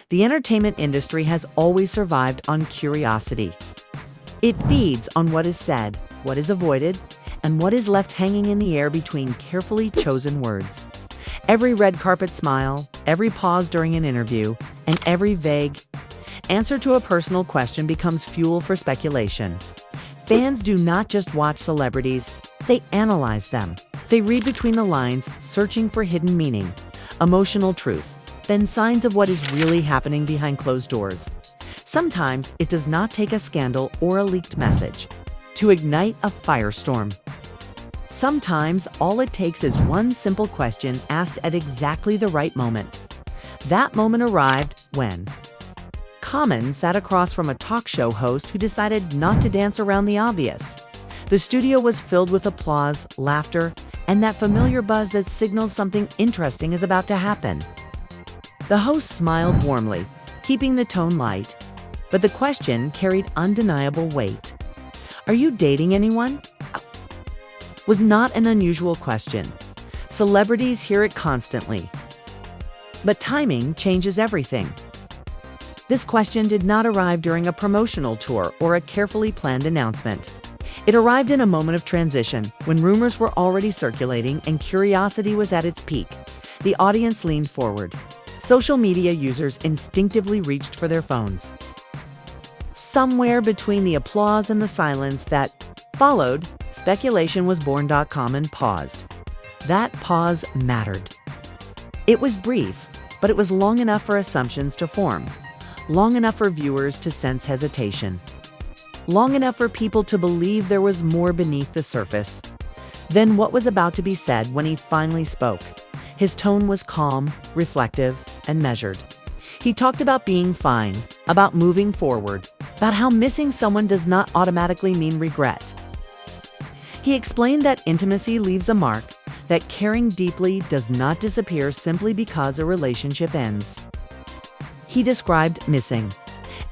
The entertainment industry has always survived on curiosity. It feeds on what is said, what is avoided, and what is left hanging in the air between carefully chosen words. Every red carpet smile, every pause during an interview, and every vague answer to a personal question becomes fuel for speculation. Fans do not just watch celebrities, they analyze them. They read between the lines, searching for hidden meaning, emotional truth, then signs of what is really happening behind closed doors. Sometimes it does not take a scandal or a leaked message to ignite a firestorm. Sometimes all it takes is one simple question asked at exactly the right moment. That moment arrived when Common sat across from a talk show host who decided not to dance around the obvious. The studio was filled with applause, laughter, and that familiar buzz that signals something interesting is about to happen. The host smiled warmly, keeping the tone light, but the question carried undeniable weight. "Are you dating anyone?" Was not an unusual question. Celebrities hear it constantly. But timing changes everything. This question did not arrive during a promotional tour or a carefully planned announcement. It arrived in a moment of transition, when rumors were already circulating and curiosity was at its peak. The audience leaned forward. Social media users instinctively reached for their phones. Somewhere between the applause and the silence that followed, speculation was born. Common paused. That pause mattered. It was brief, but it was long enough for assumptions to form. Long enough for viewers to sense hesitation. Long enough for people to believe there was more beneath the surface. Then what was about to be said when he finally spoke? His tone was calm, reflective, and measured. He talked about being fine, about moving forward, about how missing someone does not automatically mean regret. He explained that intimacy leaves a mark, that caring deeply does not disappear simply because a relationship ends. He described missing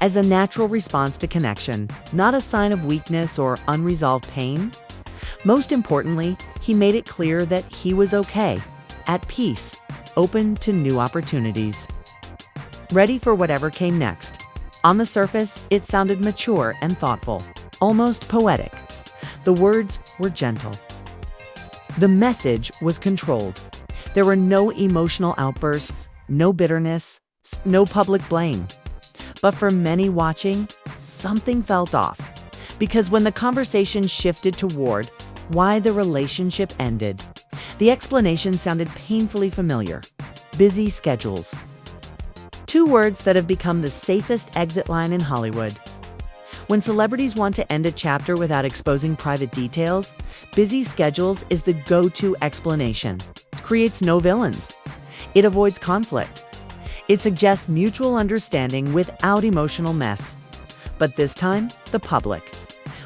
as a natural response to connection, not a sign of weakness or unresolved pain. Most importantly, he made it clear that he was okay, at peace, open to new opportunities, ready for whatever came next. On the surface, it sounded mature and thoughtful, almost poetic. The words were gentle. The message was controlled. There were no emotional outbursts, no bitterness, no public blame. But for many watching, something felt off. Because when the conversation shifted toward why the relationship ended, the explanation sounded painfully familiar. Busy schedules. Two words that have become the safest exit line in Hollywood. When celebrities want to end a chapter without exposing private details, busy schedules is the go-to explanation. It creates no villains. It avoids conflict. It suggests mutual understanding without emotional mess. But this time, the public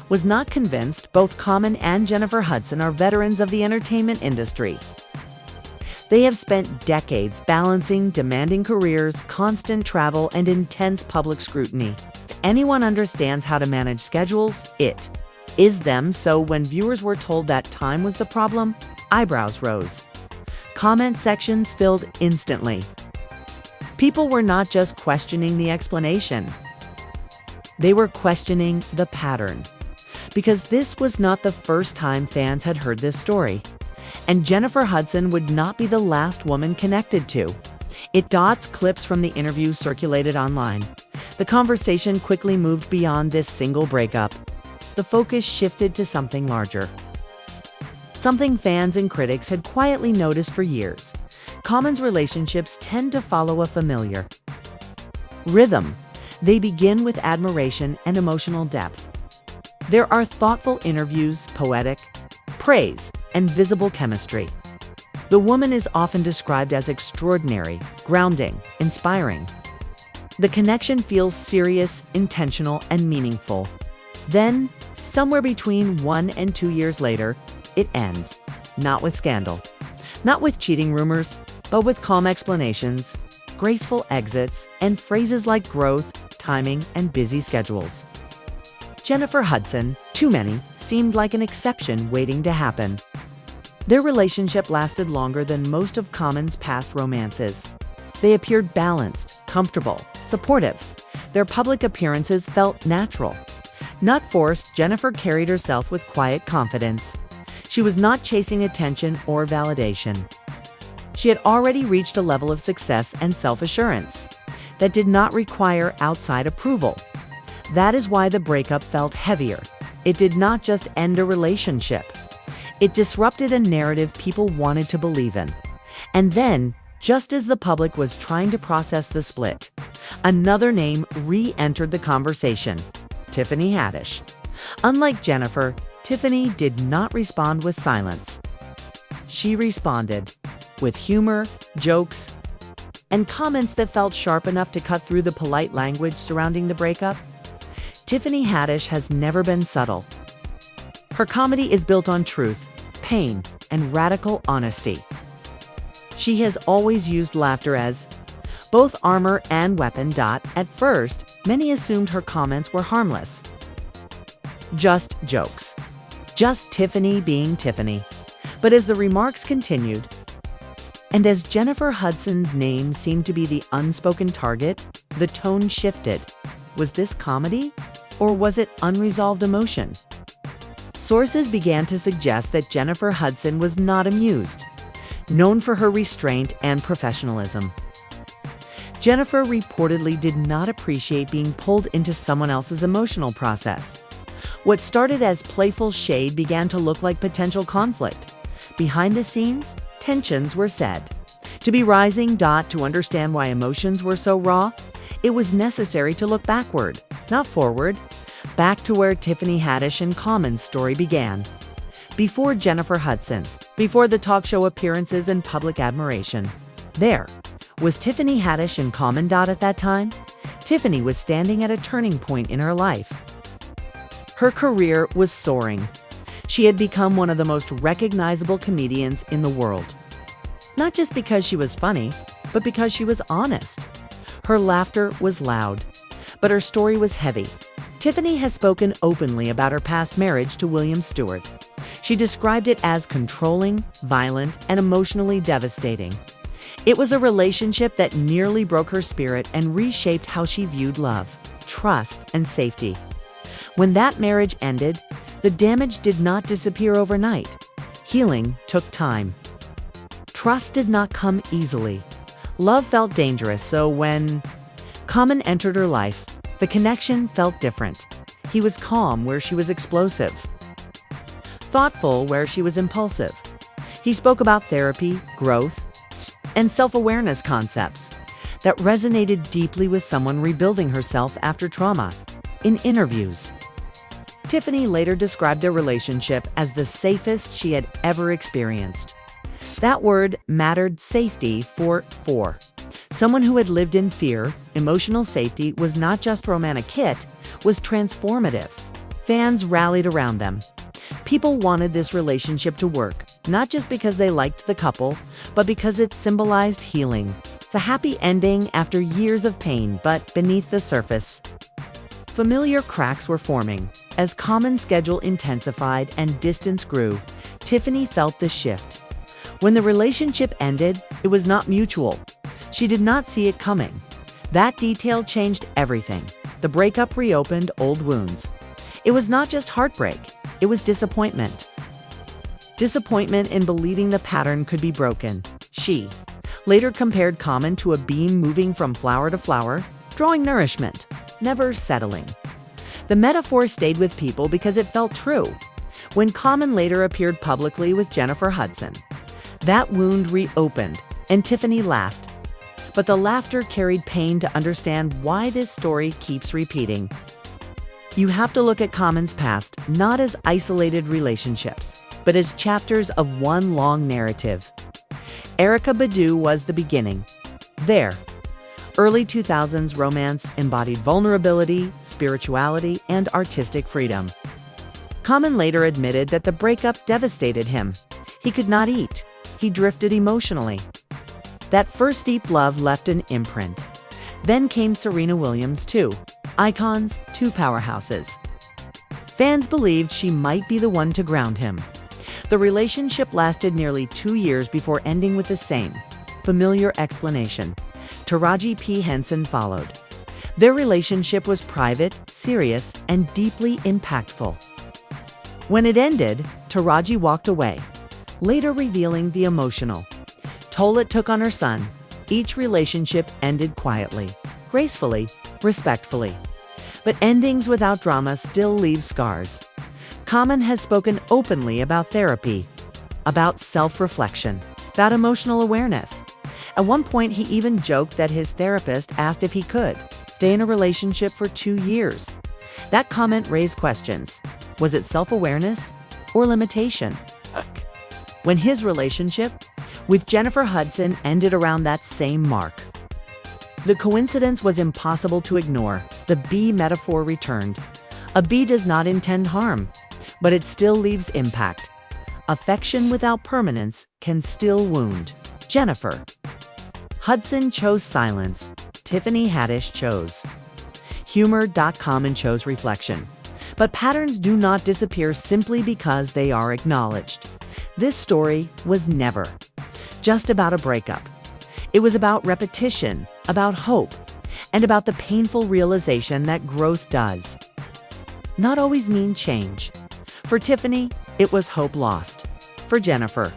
was not convinced. Both Common and Jennifer Hudson are veterans of the entertainment industry. They have spent decades balancing demanding careers, constant travel, and intense public scrutiny. If anyone understands how to manage schedules, it is them. So when viewers were told that time was the problem, eyebrows rose. Comment sections filled instantly. People were not just questioning the explanation. They were questioning the pattern. Because this was not the first time fans had heard this story. And Jennifer Hudson would not be the last woman connected to. It dots clips from the interview circulated online. The conversation quickly moved beyond this single breakup. The focus shifted to something larger. Something fans and critics had quietly noticed for years. Common's relationships tend to follow a familiar rhythm. They begin with admiration and emotional depth. There are thoughtful interviews, poetic praise, and visible chemistry. The woman is often described as extraordinary, grounding, inspiring. The connection feels serious, intentional, and meaningful. Then, somewhere between 1 and 2 years later, it ends. Not with scandal, not with cheating rumors, but with calm explanations, graceful exits, and phrases like growth, timing, and busy schedules. Jennifer Hudson, too many, seemed like an exception waiting to happen. Their relationship lasted longer than most of Common's past romances. They appeared balanced, comfortable, supportive. Their public appearances felt natural. Not forced, Jennifer carried herself with quiet confidence. She was not chasing attention or validation. She had already reached a level of success and self-assurance that did not require outside approval. That is why the breakup felt heavier. It did not just end a relationship. It disrupted a narrative people wanted to believe in. And then, just as the public was trying to process the split, another name re-entered the conversation: Tiffany Haddish. Unlike Jennifer, Tiffany did not respond with silence. She responded with humor, jokes, and comments that felt sharp enough to cut through the polite language surrounding the breakup. Tiffany Haddish has never been subtle. Her comedy is built on truth, pain, and radical honesty. She has always used laughter as both armor and weapon. At first, many assumed her comments were harmless. Just jokes. Just Tiffany being Tiffany. But as the remarks continued, and as Jennifer Hudson's name seemed to be the unspoken target, the tone shifted. Was this comedy? Or was it unresolved emotion? Sources began to suggest that Jennifer Hudson was not amused, known for her restraint and professionalism. Jennifer reportedly did not appreciate being pulled into someone else's emotional process. What started as playful shade began to look like potential conflict. Behind the scenes, tensions were said to be rising. To understand why emotions were so raw, it was necessary to look backward, not forward, back to where Tiffany Haddish and Common's story began. Before Jennifer Hudson, before the talk show appearances and public admiration, there was Tiffany Haddish and Common. At that time, Tiffany was standing at a turning point in her life. Her career was soaring. She had become one of the most recognizable comedians in the world. Not just because she was funny, but because she was honest. Her laughter was loud, but her story was heavy. Tiffany has spoken openly about her past marriage to William Stewart. She described it as controlling, violent, and emotionally devastating. It was a relationship that nearly broke her spirit and reshaped how she viewed love, trust, and safety. When that marriage ended, the damage did not disappear overnight. Healing took time. Trust did not come easily. Love felt dangerous, so when Common entered her life, the connection felt different. He was calm where she was explosive, thoughtful where she was impulsive. He spoke about therapy, growth, and self-awareness concepts that resonated deeply with someone rebuilding herself after trauma. In interviews, Tiffany later described their relationship as the safest she had ever experienced. That word mattered: safety for someone who had lived in fear. Emotional safety was not just romantic hit, was transformative. Fans rallied around them. People wanted this relationship to work, not just because they liked the couple, but because it symbolized healing. It's a happy ending after years of pain, but beneath the surface, familiar cracks were forming. As Common's schedule intensified and distance grew, Tiffany felt the shift. When the relationship ended, it was not mutual. She did not see it coming. That detail changed everything. The breakup reopened old wounds. It was not just heartbreak, it was disappointment. Disappointment in believing the pattern could be broken. She later compared Common to a beam moving from flower to flower, drawing nourishment, never settling. The metaphor stayed with people because it felt true. When Common later appeared publicly with Jennifer Hudson, that wound reopened, and Tiffany laughed. But the laughter carried pain to understand why this story keeps repeating. You have to look at Common's past not as isolated relationships, but as chapters of one long narrative. Erykah Badu was the beginning. Their early 2000s romance embodied vulnerability, spirituality, and artistic freedom. Common later admitted that the breakup devastated him. He could not eat. He drifted emotionally. That first deep love left an imprint. Then came Serena Williams, two icons, two powerhouses. Fans believed she might be the one to ground him. The relationship lasted nearly 2 years before ending with the same familiar explanation. Taraji P. Henson followed. Their relationship was private, serious, and deeply impactful. When it ended, Taraji walked away, later revealing the emotional toll it took on her son. Each relationship ended quietly, gracefully, respectfully. But endings without drama still leave scars. Common has spoken openly about therapy, about self-reflection, about emotional awareness. At one point, he even joked that his therapist asked if he could stay in a relationship for 2 years. That comment raised questions. Was it self-awareness or limitation? When his relationship with Jennifer Hudson ended around that same mark, the coincidence was impossible to ignore. The bee metaphor returned. A bee does not intend harm, but it still leaves impact. Affection without permanence can still wound. Jennifer Hudson chose silence. Tiffany Haddish chose humor.com and chose reflection. But patterns do not disappear simply because they are acknowledged. This story was never just about a breakup. It was about repetition, about hope, and about the painful realization that growth does not always mean change. For Tiffany, it was hope lost. For Jennifer,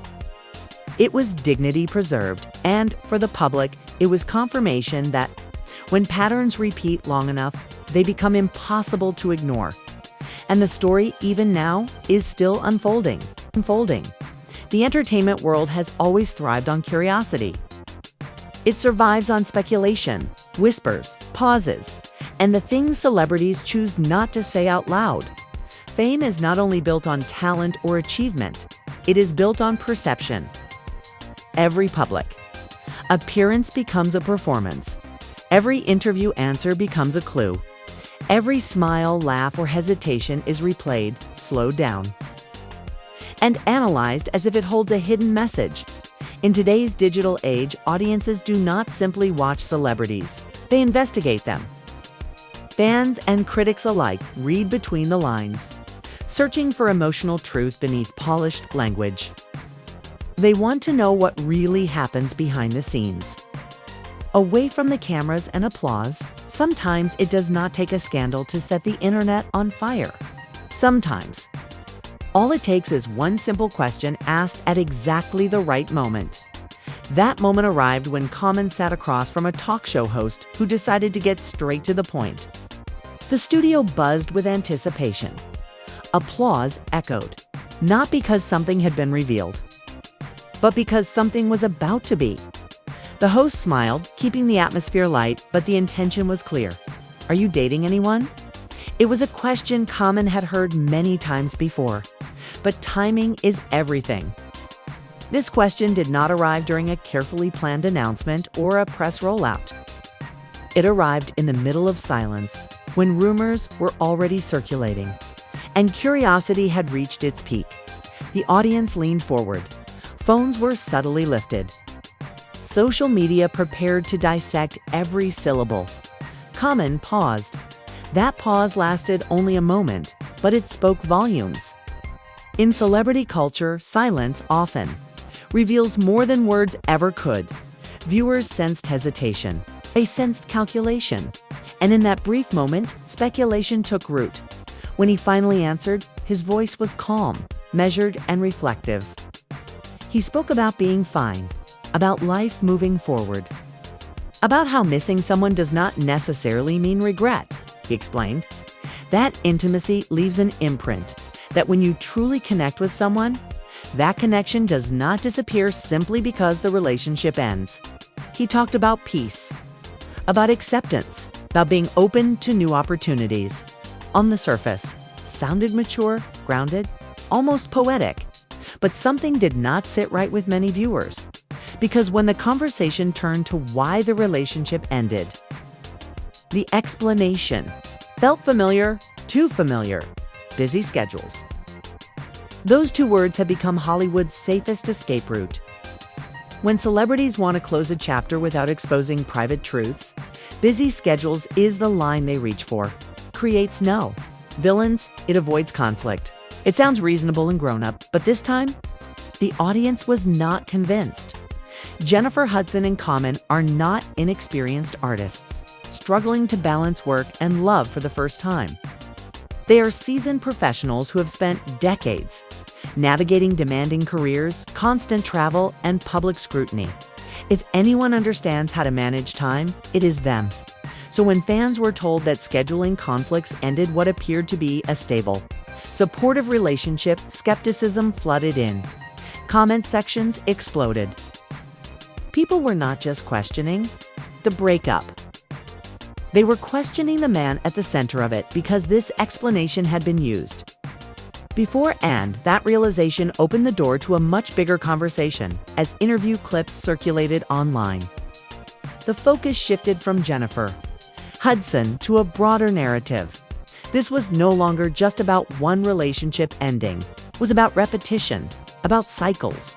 it was dignity preserved. And for the public, it was confirmation that when patterns repeat long enough, they become impossible to ignore. And the story, even now, is still unfolding. The entertainment world has always thrived on curiosity. It survives on speculation, whispers, pauses, and the things celebrities choose not to say out loud. Fame is not only built on talent or achievement, it is built on perception. Every public appearance becomes a performance. Every interview answer becomes a clue. Every smile, laugh, or hesitation is replayed, slowed down, and analyzed as if it holds a hidden message. In today's digital age, audiences do not simply watch celebrities, they investigate them. Fans and critics alike read between the lines, searching for emotional truth beneath polished language. They want to know what really happens behind the scenes. Away from the cameras and applause, sometimes it does not take a scandal to set the internet on fire. Sometimes all it takes is one simple question asked at exactly the right moment. That moment arrived when Common sat across from a talk show host who decided to get straight to the point. The studio buzzed with anticipation. Applause echoed, not because something had been revealed, but because something was about to be. The host smiled, keeping the atmosphere light, but the intention was clear. Are you dating anyone? It was a question Common had heard many times before. But timing is everything. This question did not arrive during a carefully planned announcement or a press rollout. It arrived in the middle of silence, when rumors were already circulating, and curiosity had reached its peak. The audience leaned forward. Phones were subtly lifted. Social media prepared to dissect every syllable. Common paused. That pause lasted only a moment, but it spoke volumes. In celebrity culture, silence often reveals more than words ever could. Viewers sensed hesitation. They sensed calculation. And in that brief moment, speculation took root. When he finally answered, his voice was calm, measured, and reflective. He spoke about being fine, about life moving forward, about how missing someone does not necessarily mean regret, he explained. That intimacy leaves an imprint, that when you truly connect with someone, that connection does not disappear simply because the relationship ends. He talked about peace, about acceptance, about being open to new opportunities. On the surface, sounded mature, grounded, almost poetic. But something did not sit right with many viewers. Because when the conversation turned to why the relationship ended, the explanation felt familiar, too familiar. Busy schedules. Those two words have become Hollywood's safest escape route. When celebrities want to close a chapter without exposing private truths, busy schedules is the line they reach for. Creates no villains, it avoids conflict. It sounds reasonable and grown-up, but this time, the audience was not convinced. Jennifer Hudson and Common are not inexperienced artists. struggling to balance work and love for the first time. They are seasoned professionals who have spent decades navigating demanding careers, constant travel, and public scrutiny. If anyone understands how to manage time, it is them. So when fans were told that scheduling conflicts ended what appeared to be a stable, supportive relationship, skepticism flooded in. Comment sections exploded. People were not just questioning the breakup. They were questioning the man at the center of it because this explanation had been used before, and that realization opened the door to a much bigger conversation as interview clips circulated online. The focus shifted from Jennifer Hudson to a broader narrative. This was no longer just about one relationship ending. It was about repetition, about cycles,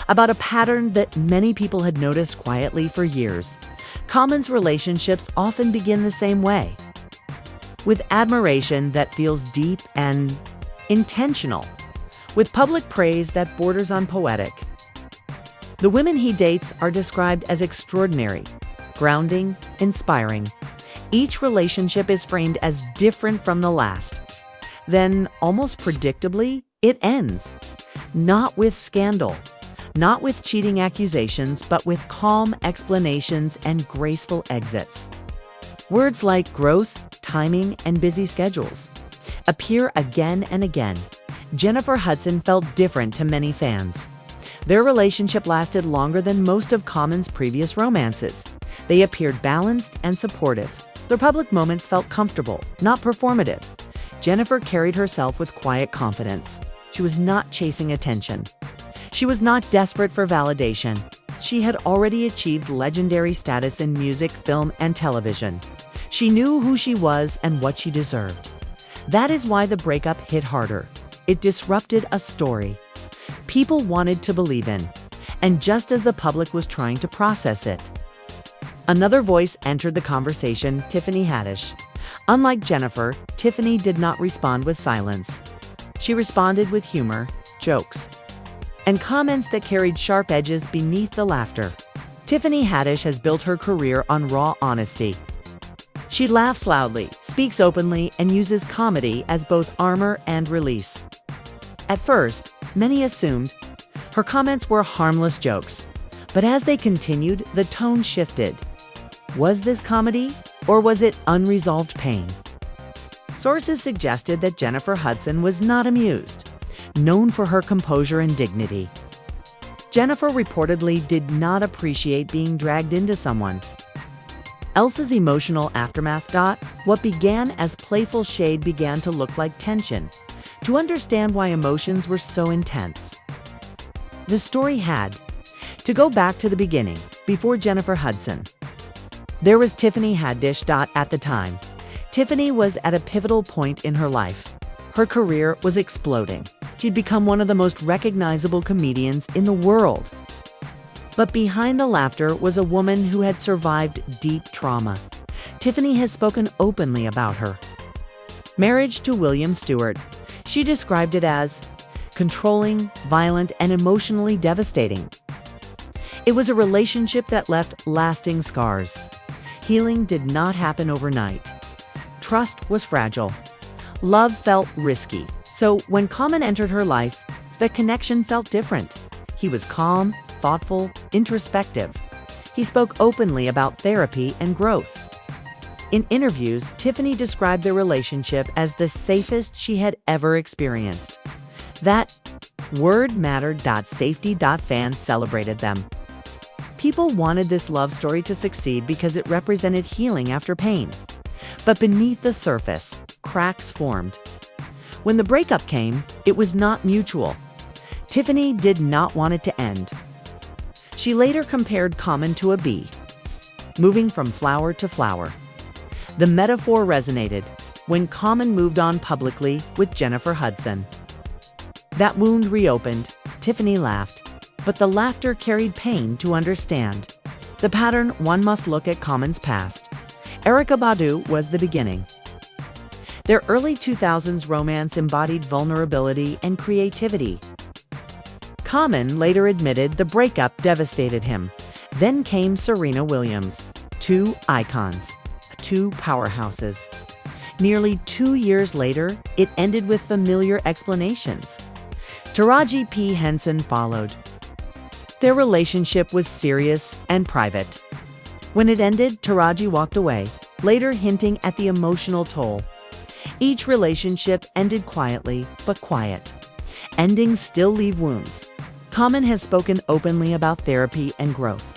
about a pattern that many people had noticed quietly for years. Common's relationships often begin the same way, with admiration that feels deep and intentional, with public praise that borders on poetic. The women he dates are described as extraordinary, grounding, inspiring. Each relationship is framed as different from the last. Then, almost predictably, it ends. Not with scandal, not with cheating accusations, but with calm explanations and graceful exits. Words like growth, timing, and busy schedules appear again and again. Jennifer Hudson felt different to many fans. Their relationship lasted longer than most of Common's previous romances. They appeared balanced and supportive. Their public moments felt comfortable, not performative. Jennifer carried herself with quiet confidence. She was not chasing attention. She was not desperate for validation. She had already achieved legendary status in music, film, and television. She knew who she was and what she deserved. That is why the breakup hit harder. It disrupted a story people wanted to believe in, and just as the public was trying to process it. Another voice entered the conversation, Tiffany Haddish. Unlike Jennifer, Tiffany did not respond with silence. She responded with humor, jokes, and comments that carried sharp edges beneath the laughter. Tiffany Haddish has built her career on raw honesty. She laughs loudly, speaks openly, and uses comedy as both armor and release. At first, many assumed her comments were harmless jokes, but as they continued, the tone shifted. Was this comedy, or was it unresolved pain? Sources suggested that Jennifer Hudson was not amused, known for her composure and dignity. Jennifer reportedly did not appreciate being dragged into someone else's emotional aftermath. What began as playful shade began to look like tension. To understand why emotions were so intense, the story had to go back to the beginning, before Jennifer Hudson. There was Tiffany Haddish. At the time, Tiffany was at a pivotal point in her life. Her career was exploding. She'd become one of the most recognizable comedians in the world. But behind the laughter was a woman who had survived deep trauma. Tiffany has spoken openly about her marriage to William Stewart. She described it as controlling, violent, and emotionally devastating. It was a relationship that left lasting scars. Healing did not happen overnight. Trust was fragile. Love felt risky. So when Common entered her life, the connection felt different. He was calm, thoughtful, introspective. He spoke openly about therapy and growth. In interviews, Tiffany described their relationship as the safest she had ever experienced. That word mattered. Safety. Fans celebrated them. People wanted this love story to succeed because it represented healing after pain. But beneath the surface, cracks formed. When the breakup came, it was not mutual. Tiffany did not want it to end. She later compared Common to a bee, moving from flower to flower. The metaphor resonated when Common moved on publicly with Jennifer Hudson. That wound reopened. Tiffany laughed, but the laughter carried pain to understand. The pattern: one must look at Common's past. Erykah Badu was the beginning. Their early 2000s romance embodied vulnerability and creativity. Common later admitted the breakup devastated him. Then came Serena Williams, two icons. two powerhouses. Nearly 2 years later, it ended with familiar explanations. Taraji P. Henson followed. Their relationship was serious and private. When it ended, Taraji walked away, later hinting at the emotional toll. Each relationship ended quietly, but quiet. Endings still leave wounds. Common has spoken openly about therapy and growth.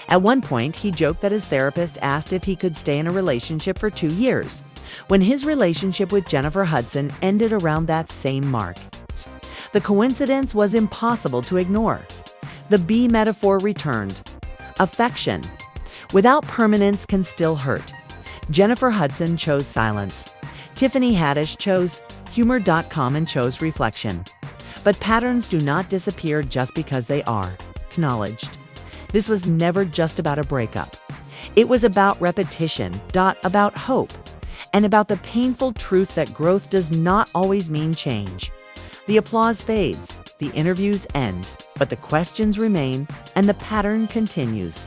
At one point, he joked that his therapist asked if he could stay in a relationship for 2 years, when his relationship with Jennifer Hudson ended around that same mark. The coincidence was impossible to ignore. The B metaphor returned. Affection, without permanence, can still hurt. Jennifer Hudson chose silence. Tiffany Haddish chose humor.com and chose reflection. But patterns do not disappear just because they are acknowledged. This was never just about a breakup. It was about repetition, about hope, and about the painful truth that growth does not always mean change. The applause fades, the interviews end, but the questions remain, and the pattern continues.